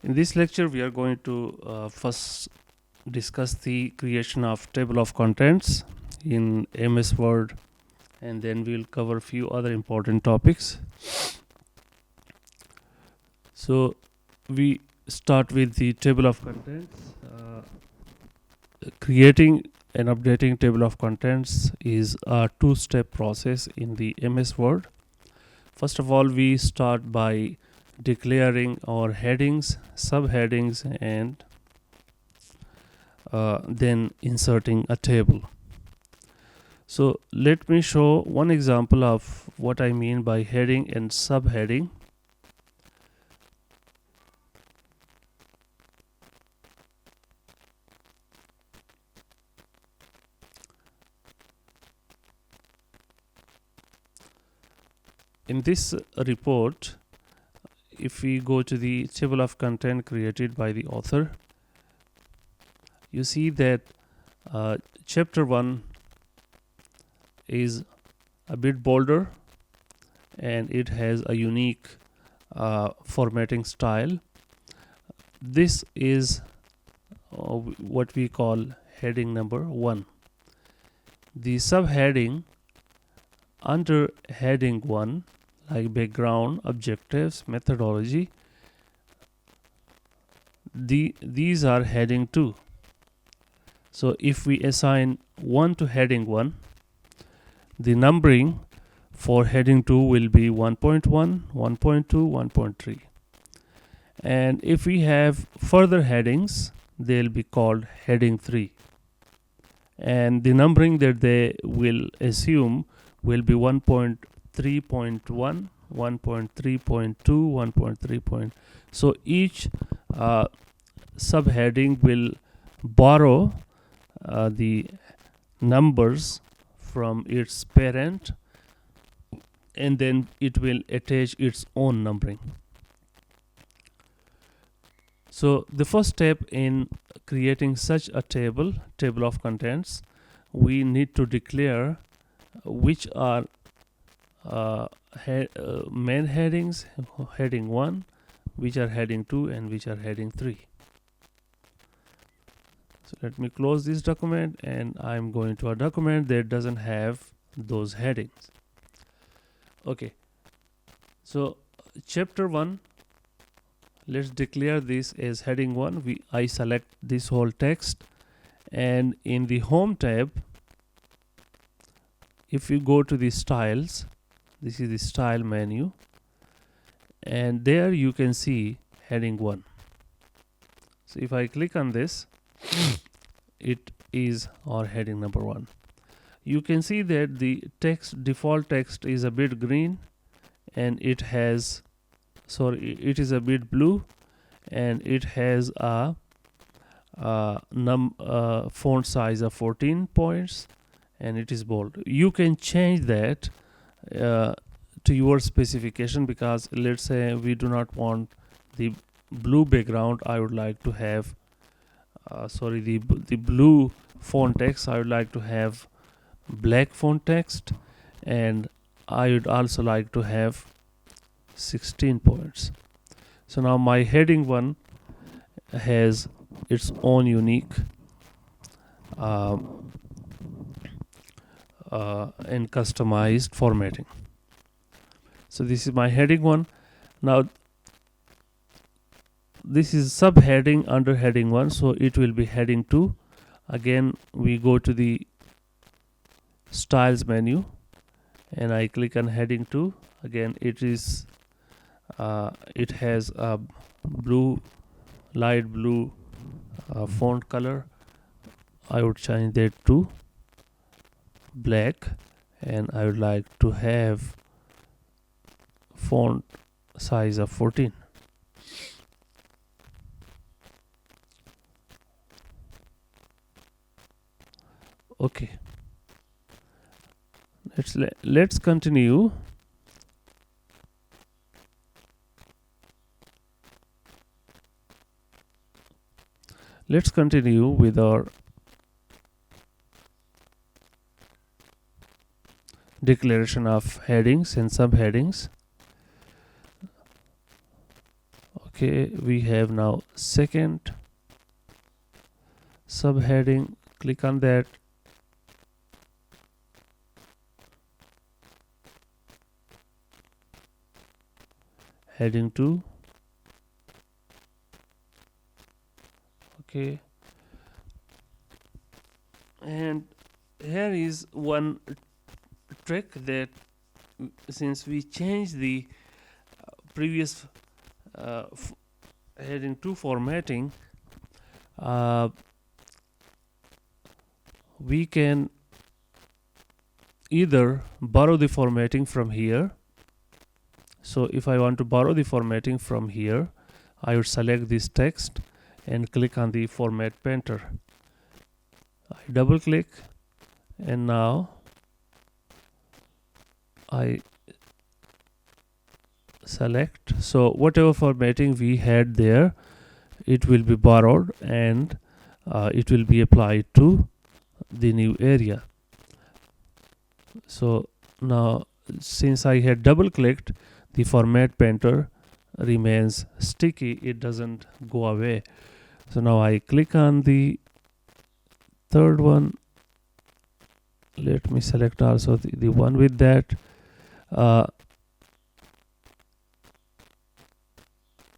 In this lecture, we are going to first discuss the creation of table of contents in MS Word, and then we'll cover a few other important topics. So we start with the table of contents. Creating and updating table of contents is a two-step process in the MS Word. First of all, we start by declaring our headings, subheadings, and then inserting a table. So let me show one example of what I mean by heading and subheading. In this report, if we go to the table of content created by the author, you see that chapter 1 is a bit bolder and it has a unique formatting style. This is what we call heading number 1. The subheading under heading 1, like background, objectives, methodology, these are heading 2. So if we assign 1 to heading 1, the numbering for heading 2 will be 1.1, 1.2, 1.3. And if we have further headings, they'll be called heading 3. And the numbering that they will assume will be 1.3.1, 1.3.2, 1.3. So each subheading will borrow the numbers from its parent, and then it will attach its own numbering. So the first step in creating such a table of contents, we need to declare which are main headings, heading 1, which are heading 2, and which are heading 3. So let me close this document, and I'm going to a document that doesn't have those headings. Okay, so chapter 1, let's declare this as heading 1. I select this whole text, and in the home tab, if you go to the styles, this is the style menu, and there you can see heading 1. So if I click on this, it is our heading number 1. You can see that the default text is a bit green, and it is a bit blue, and it has a font size of 14 points, and it is bold. You can change that to your specification, because let's say we do not want the blue background. I would like to have the blue font text. I would like to have black font text, and I would also like to have 16 points. So now my heading 1 has its own unique and customized formatting. So this is my heading 1. Now this is subheading under heading 1, so it will be heading 2. Again, we go to the styles menu, and I click on heading 2. Again, it has a light blue font color. I would change that to black, and I would like to have font size of 14. Okay, let's continue. Let's continue with our declaration of headings and subheadings. Okay, we have now second subheading. Click on that. Heading 2. Okay, and here is one trick that since we changed the previous heading 2 formatting, we can either borrow the formatting from here. So if I want to borrow the formatting from here, I would select this text and click on the format painter. I double click, and now I select. So whatever formatting we had there, it will be borrowed, and it will be applied to the new area. So now, since I had double clicked, the format painter remains sticky, it doesn't go away. So now I click on the third one. Let me select also the one with that.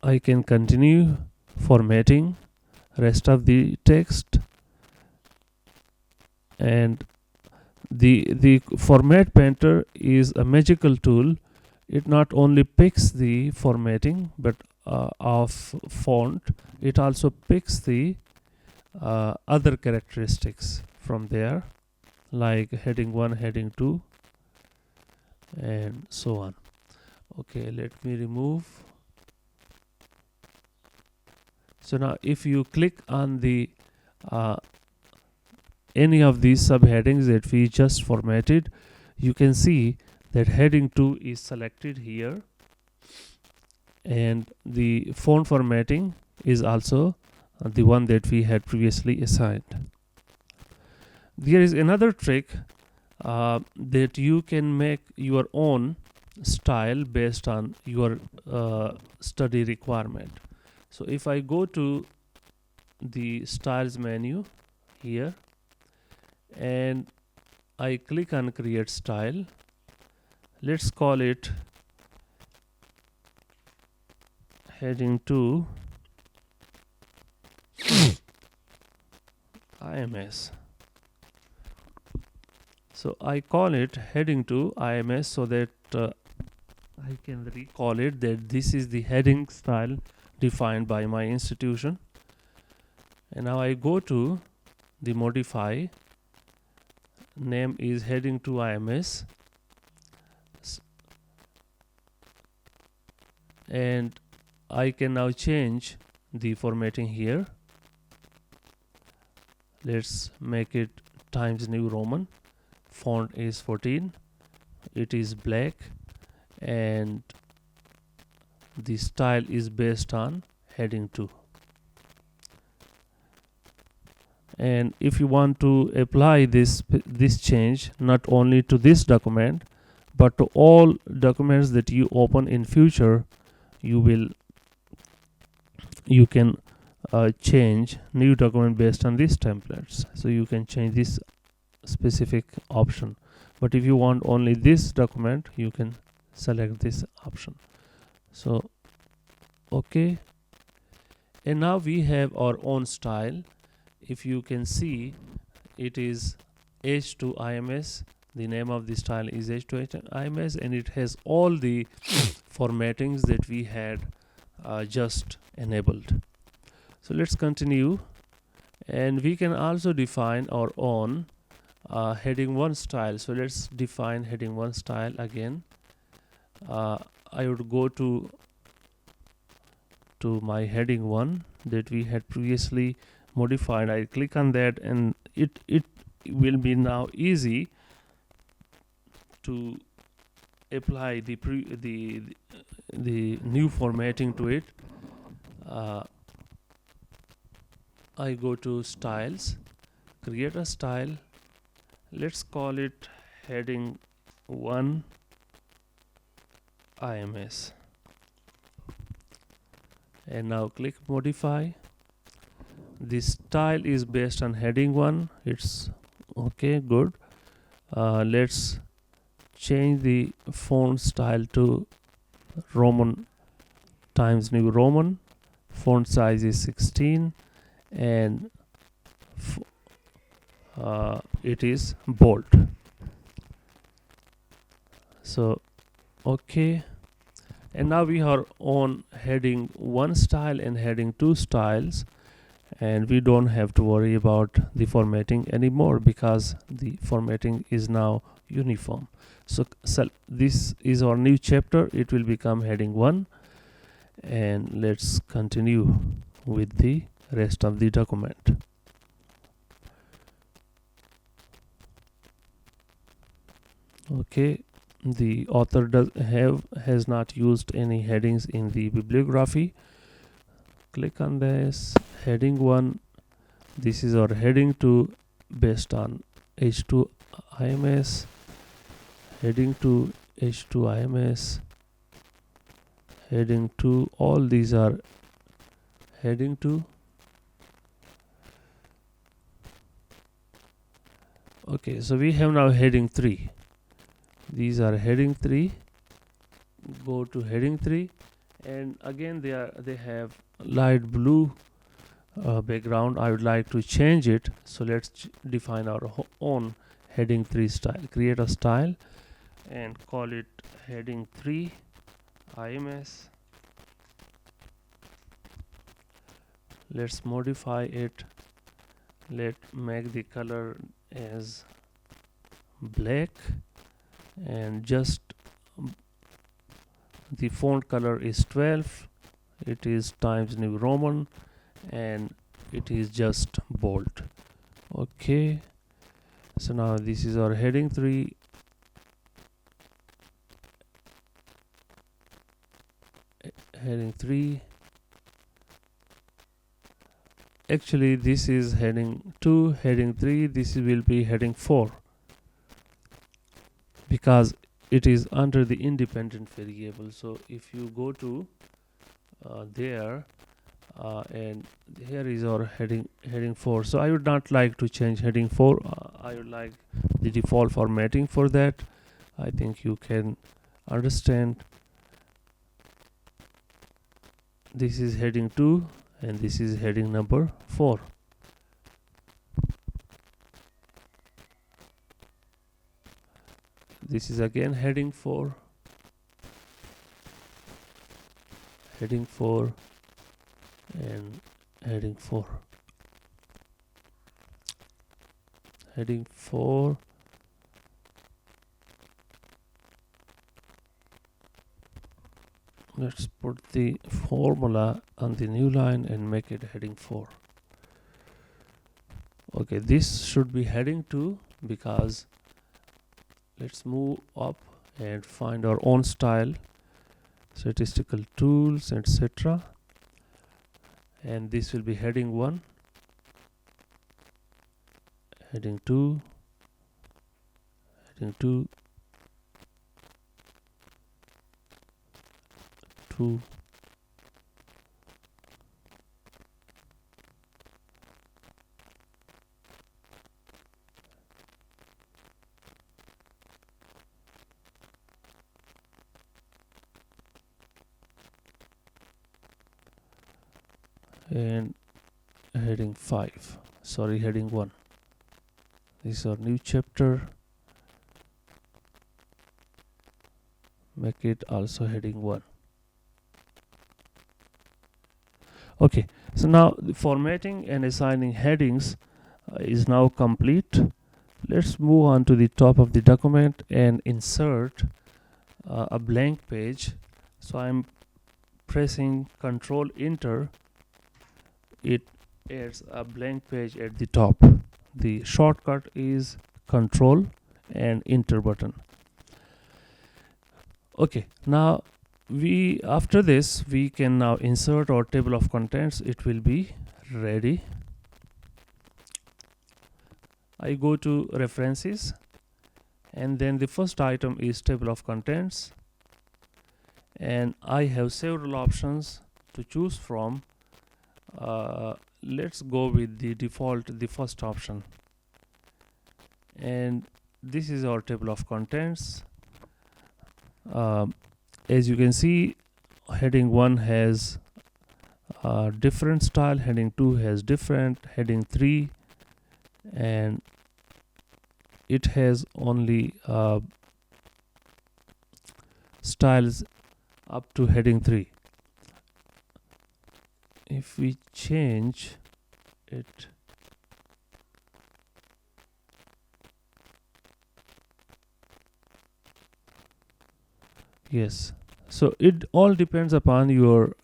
I can continue formatting rest of the text, and the format painter is a magical tool. It not only picks the formatting but of font, it also picks the other characteristics from there, like heading 1, heading 2, and so on. Okay, let me remove. So now if you click on the any of these subheadings that we just formatted, you can see that heading 2 is selected here, and the font formatting is also the one that we had previously assigned. There is another trick that you can make your own style based on your study requirement. So if I go to the styles menu here and I click on create style, let's call it heading 2 IMS. So I call it heading 2 IMS so that I can recall it that this is the heading style defined by my institution. And now I go to the modify, name is heading 2 IMS, and I can now change the formatting here. Let's make it Times New Roman. Font is 14, it is black, and the style is based on heading 2. And if you want to apply this change not only to this document but to all documents that you open in future, you can change new document based on these templates. So you can change this specific option, but if you want only this document, you can select this option. So okay, and now we have our own style. If you can see, it is H2 IMS. The name of the style is H2 IMS, and it has all the formattings that we had just enabled. So let's continue, and we can also define our own heading 1 style. So let's define heading 1 style again. I would go to my heading 1 that we had previously modified. I click on that, and it will be now easy to apply the new formatting to it. I go to styles, create a style. Let's call it heading 1 IMS, and now click modify. This style is based on heading 1. It's okay, good. Let's change the font style to Roman Times New Roman. Font size is 16 and it is bold. So okay, and now we are on heading 1 style and heading 2 styles, and we don't have to worry about the formatting anymore because the formatting is now uniform. So this is our new chapter. It will become heading 1, and let's continue with the rest of the document. Okay, the author has not used any headings in the bibliography. Click on this heading 1. This is our heading 2 based on H2 IMS. Heading 2 H2 IMS. Heading 2, all these are heading 2. Okay, so we have now heading 3. These are heading 3. Go to heading 3, and again they have light blue background. I would like to change it, so let's define our own heading 3 style. Create a style and call it heading 3 IMS. Let's modify it. Let's make the color as black, and just the font color is 12. It is Times New Roman, and it is just bold. Okay, so now this is our heading 3. Heading 3. Actually this is heading 2, heading 3. This will be heading 4 because it is under the independent variable. So if you go to there and here is our heading 4. So I would not like to change heading 4. I would like the default formatting for that. I think you can understand. This is heading 2 and this is heading number 4. This is again heading 4. Heading 4 and heading 4. Heading 4. Let's put the formula on the new line and make it heading 4. Okay, this should be heading 2 because let's move up and find our own style, statistical tools, etc. And this will be heading 1, heading 2, heading 2, 2, and heading 5. Sorry, heading 1. This is our new chapter. Make it also heading 1. Okay, so now the formatting and assigning headings is now complete. Let's move on to the top of the document and insert a blank page. So I'm pressing Ctrl Enter. It adds a blank page at the top. The shortcut is Ctrl and Enter button. Okay, now after this we can now insert our table of contents. It will be ready. I go to references, and then the first item is table of contents, and I have several options to choose from, let's go with the default, the first option. And this is our table of contents. As you can see, heading 1 has different style, heading 2 has different, heading 3, and it has only styles up to heading 3. If we change it, yes, so it all depends upon your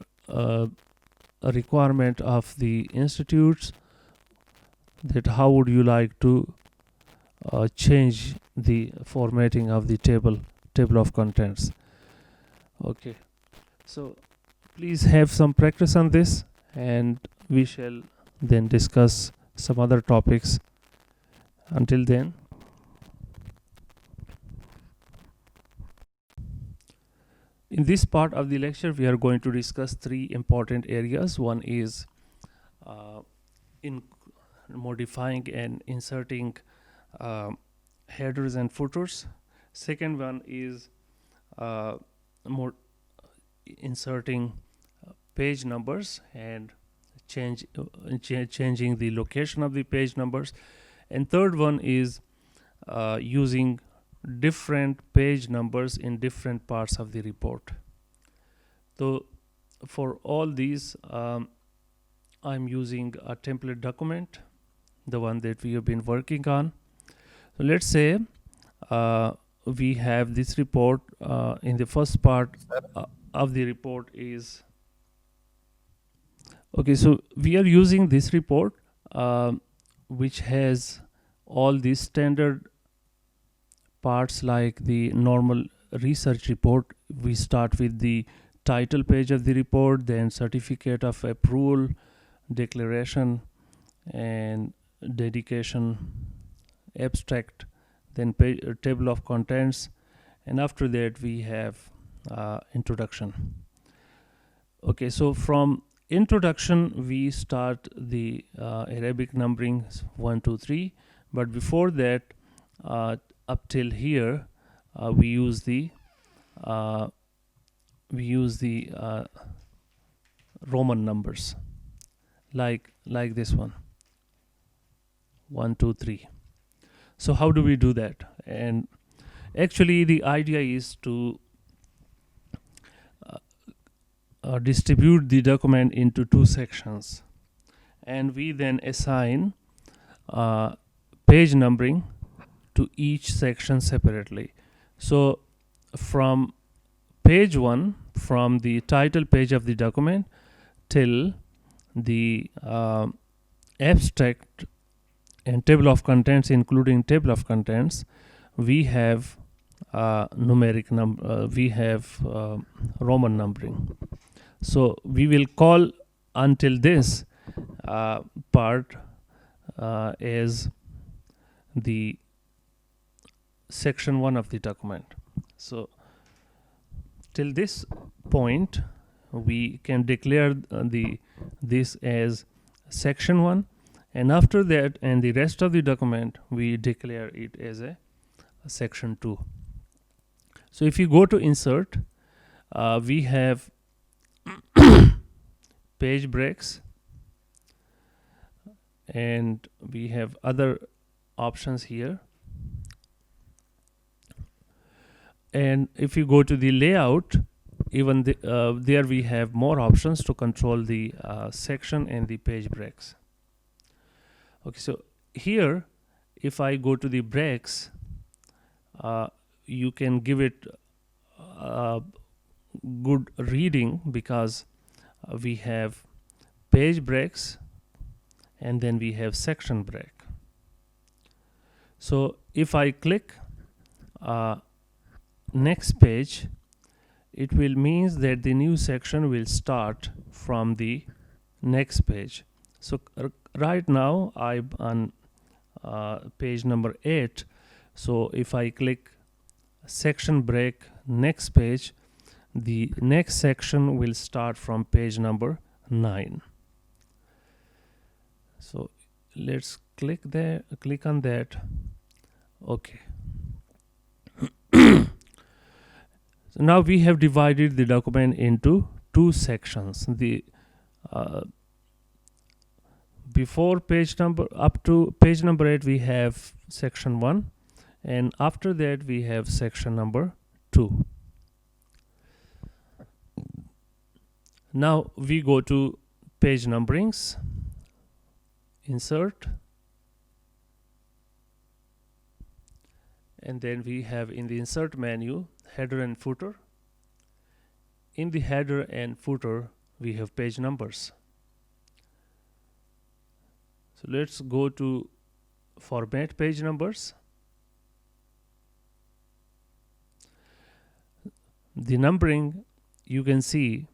requirement of the institutes, that how would you like to change the formatting of the table of contents. Okay, so please have some practice on this, and we shall then discuss some other topics. Until then, in this part of the lecture, we are going to discuss 3 important areas. One is in modifying and inserting headers and footers. Second one is more inserting page numbers and changing the location of the page numbers. And third one is using different page numbers in different parts of the report. So for all these, I'm using a template document, the one that we have been working on. So let's say we have this report. In the first part of the report is okay, so we are using this report which has all these standard parts like the normal research report. We start with the title page of the report, then certificate of approval, declaration and dedication, abstract, then table of contents, and after that we have introduction. Okay, so from introduction we start the Arabic numbering 1, 2, 3, but before that, up till here, we use the Roman numbers, like this one, 1, 2, 3. So how do we do that? And actually the idea is to distribute the document into 2 sections, and we then assign page numbering to each section separately. So from page 1, from the title page of the document till the abstract and table of contents, including table of contents, we have numeric number, we have Roman numbering. So we will call until this part as the section 1 of the document. So till this point we can declare this as section 1, and after that and the rest of the document we declare it as a section 2. So if you go to insert, we have page breaks, and we have other options here. And if you go to the layout, even there we have more options to control the section and the page breaks. Okay, so here if I go to the breaks, you can give it good reading, because we have page breaks and then we have section break. So if I click next page, it will means that the new section will start from the next page. So right now I'm on page number 8. So if I click section break next page, the next section will start from page number 9. So let's click on that. Okay. So now we have divided the document into 2 sections. The before page number, up to page number 8, we have section 1, and after that we have section number 2. Now we go to page numberings, insert, and then we have in the insert menu header and footer. In the header and footer we have page numbers. So let's go to format page numbers. The numbering, you can see,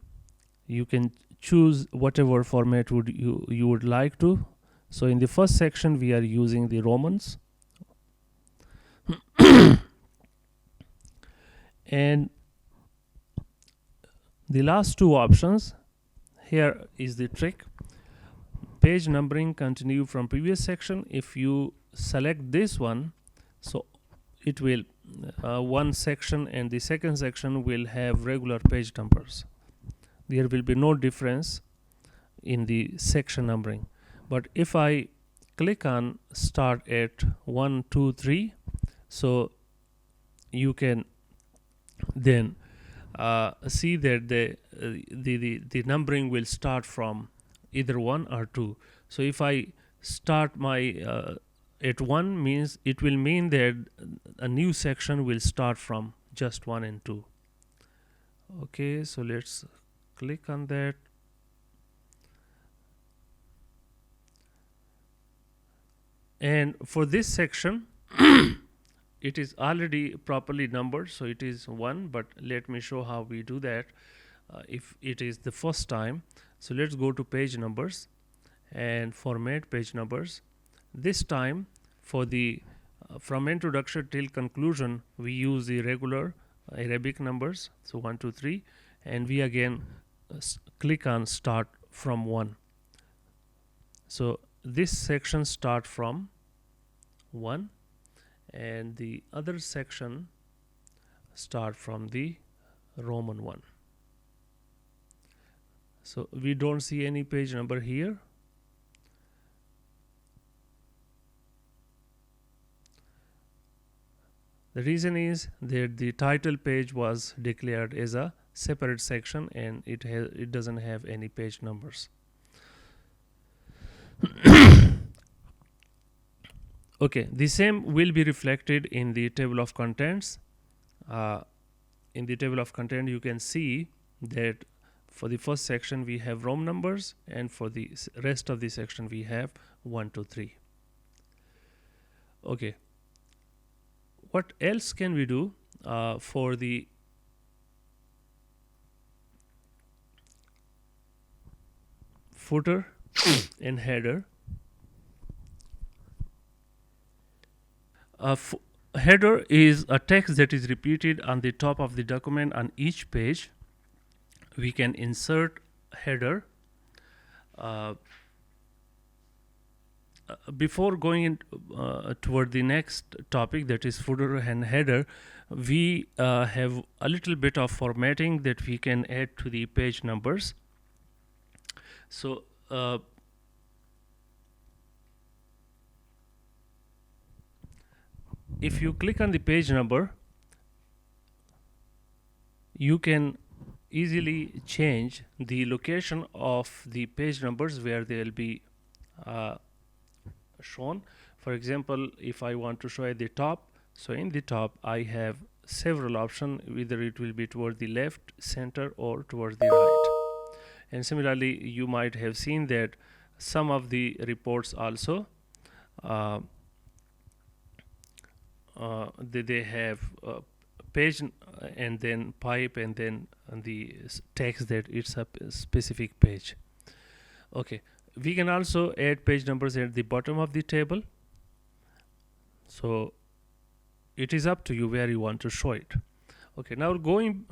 you can choose whatever format would you would like to. So in the first section we are using the Romans. And the last 2 options, here is the trick. Page numbering continue from previous section. If you select this one, so it will one section and the second section will have regular page numbers. There will be no difference in the section numbering. But if I click on start at 1, 2, 3, so you can then see that the numbering will start from either 1 or 2. So if I start my at 1, means it will mean that a new section will start from just 1 and 2. Okay, so let's click on that. And for this section it is already properly numbered, so it is 1, but let me show how we do that if it is the first time. So let's go to page numbers and format page numbers. This time for the from introduction till conclusion we use the regular Arabic numbers, so 1, 2, 3, and we again click on start from 1. So this section start from 1 and the other section start from the Roman 1. So we don't see any page number here. The reason is that the title page was declared as a separate section and it doesn't have any page numbers. Okay, the same will be reflected in the table of contents. In the table of content you can see that for the first section we have Roman numbers, and for the rest of the section we have 1, 2, 3. Okay, what else can we do for the footer and header? Header is a text that is repeated on the top of the document on each page. We can insert header. Before going in, toward the next topic, that is footer and header, we have a little bit of formatting that we can add to the page numbers. So if you click on the page number, you can easily change the location of the page numbers where they will be shown. For example, if I want to show at the top, so in the top I have several options, whether it will be toward the left, center, or towards the right. And similarly, you might have seen that some of the reports also they have page and then pipe and then the text that it's a specific page. Okay, we can also add page numbers at the bottom of the table, so it is up to you where you want to show it. Okay, now going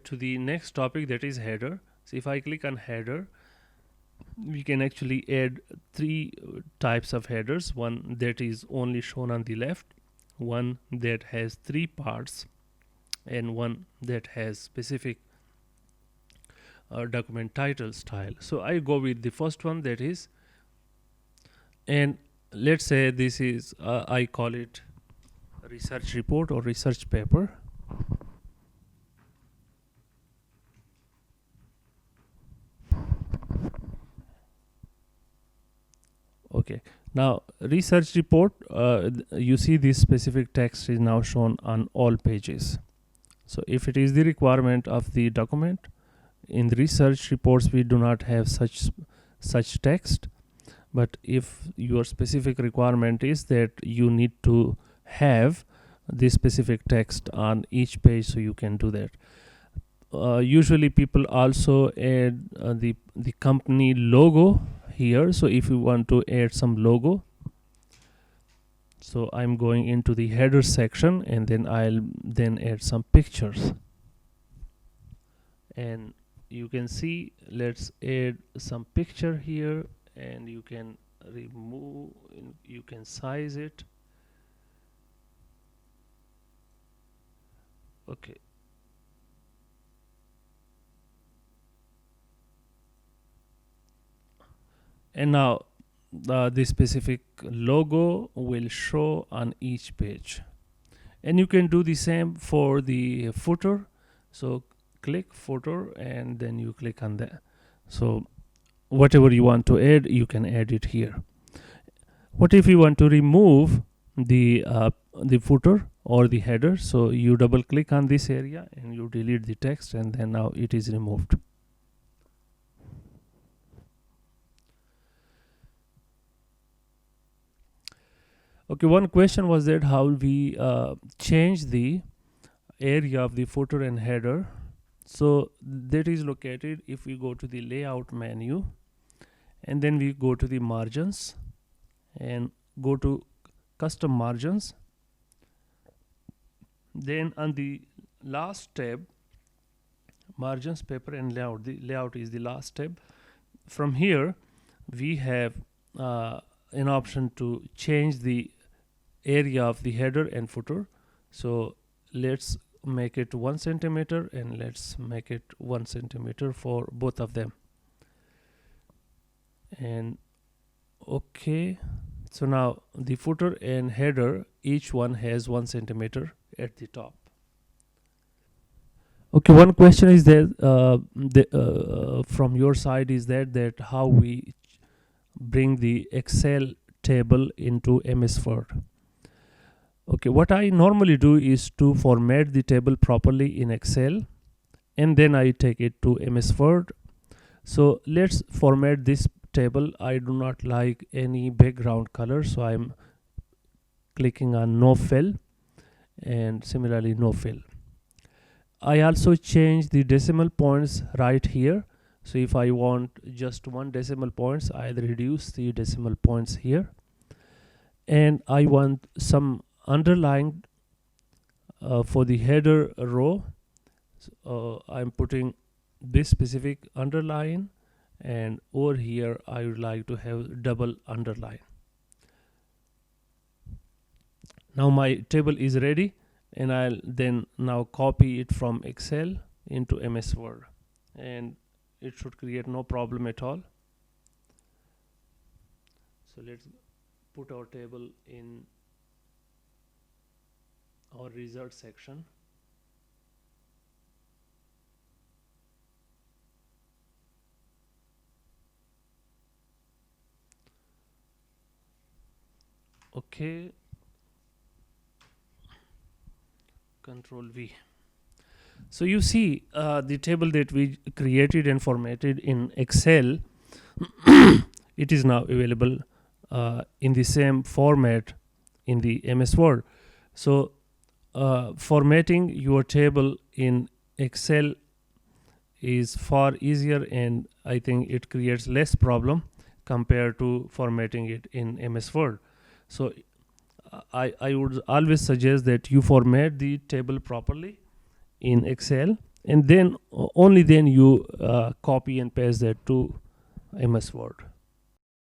to the next topic, that is header. So if I click on header, we can actually add three types of headers. One that is only shown on the left, one that has three parts, and one that has specific document title style. So I go with the first one, that is, and let's say this is I call it research report or research paper. Okay, now research report, you see this specific text is now shown on all pages. So if it is the requirement of the document, in the research reports we do not have such text. But if your specific requirement is that you need to have this specific text on each page, so you can do that. Usually people also add the company logo here. So if you want to add some logo, so I'm going into the header section, and then I'll then add some pictures. And you can see, let's add some picture here, and you can remove, you can size it. Okay, and now the specific logo will show on each page. And you can do the same for the footer. So click footer, and then you click on that. So whatever you want to add, you can add it here. What if you want to remove the footer or the header? So you double click on this area and you delete the text, and then now it is removed. Okay, one question was that how we change the area of the footer and header. So that is located, if we go to the layout menu, and then we go to the margins and go to custom margins. Then on the last tab, margins, paper and layout, the layout is the last tab. From here we have an option to change the area of the header and footer. So let's make it 1 centimeter, and let's make it 1 centimeter for both of them. And okay, so now the footer and header, each one has 1 centimeter at the top. Okay, one question is that from your side is that how we bring the Excel table into MS Word. Okay, what I normally do is to format the table properly in Excel, and then I take it to MS Word. So let's format this table. I do not like any background color, so I'm clicking on no fill, and similarly no fill. I also change the decimal points right here. So if I want just 1 decimal points, I reduce the decimal points here. And I want some underlined for the header row. So, I'm putting this specific underline, and over here I would like to have double underline. Now my table is ready, and I'll then now copy it from Excel into MS Word, and it should create no problem at all. So let's put our table in our result section. Okay, Control V. So you see the table that we created and formatted in Excel, it is now available in the same format in the MS Word. So formatting your table in Excel is far easier, and I think it creates less problem compared to formatting it in MS Word. So I would always suggest that you format the table properly in Excel, and then only then you copy and paste that to MS Word.